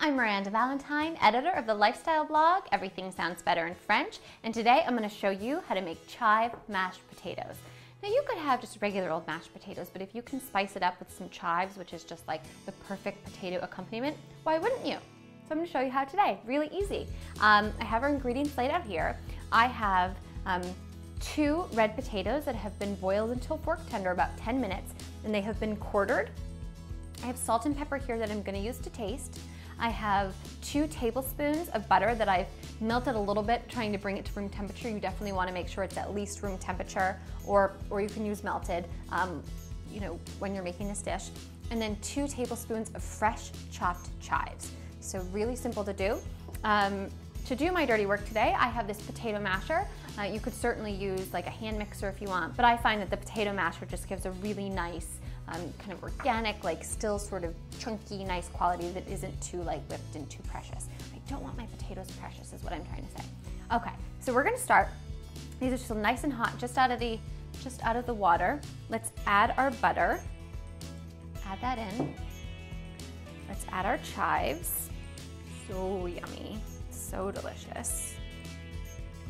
I'm Miranda Valentine, editor of the lifestyle blog Everything Sounds Better in French, and today I'm going to show you how to make chive mashed potatoes. Now you could have just regular old mashed potatoes, but if you can spice it up with some chives, which is just like the perfect potato accompaniment, why wouldn't you? So I'm going to show you how today, really easy. I have our ingredients laid out here. I have 2 red potatoes that have been boiled until fork tender, about 10 minutes, and they have been quartered. I have salt and pepper here that I'm going to use to taste. I have 2 tablespoons of butter that I've melted a little bit, trying to bring it to room temperature. You definitely want to make sure it's at least room temperature, or you can use melted, when you're making this dish. And then 2 tablespoons of fresh chopped chives. So really simple to do. To do my dirty work today, I have this potato masher. You could certainly use like a hand mixer if you want, but I find that the potato masher just gives a really nice, kind of organic, like still sort of chunky, nice quality that isn't too like whipped and too precious. I don't want my potatoes precious is what I'm trying to say. Okay, so we're gonna start. These are still nice and hot, just out of the water. Let's add our butter. Add that in. Let's add our chives. So yummy, so delicious.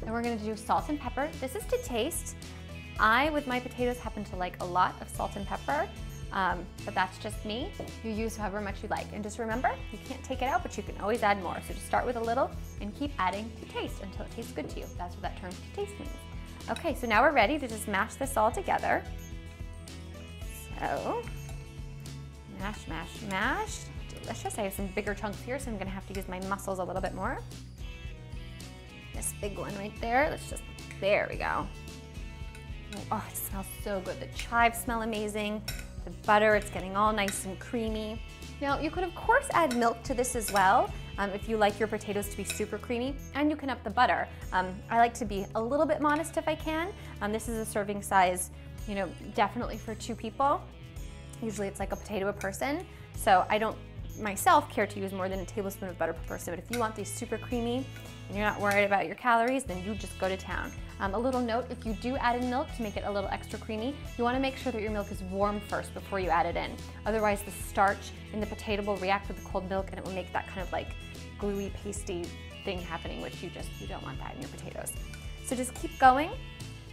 And we're gonna do salt and pepper. This is to taste. I, with my potatoes, happen to like a lot of salt and pepper, but that's just me. You use however much you like. And just remember, you can't take it out, but you can always add more. So just start with a little and keep adding to taste until it tastes good to you. That's what that term to taste means. Okay, so now we're ready to just mash this all together. So, mash, mash, mash. Delicious. I have some bigger chunks here, so I'm gonna have to use my muscles a little bit more. This big one right there, there we go. Oh, it smells so good. The chives smell amazing. The butter, it's getting all nice and creamy. Now, you could of course add milk to this as well, if you like your potatoes to be super creamy, and you can up the butter. I like to be a little bit modest if I can. This is a serving size, definitely for 2 people. Usually it's like a potato a person, so I don't myself care to use more than a tablespoon of butter per person, but if you want these super creamy and you're not worried about your calories, then you just go to town. A little note, if you do add in milk to make it a little extra creamy, you want to make sure that your milk is warm first before you add it in. Otherwise the starch in the potato will react with the cold milk and it will make that kind of like gluey, pasty thing happening, which you don't want that in your potatoes. So just keep going.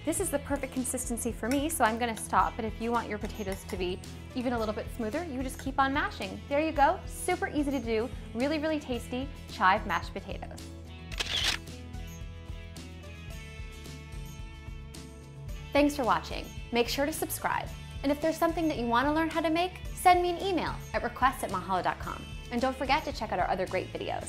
This is the perfect consistency for me, so I'm gonna stop, but if you want your potatoes to be even a little bit smoother, you just keep on mashing. There you go, super easy to do, really, really tasty chive mashed potatoes. Thanks for watching. Make sure to subscribe. And if there's something that you want to learn how to make, send me an email at requests@mahalo.com. And don't forget to check out our other great videos.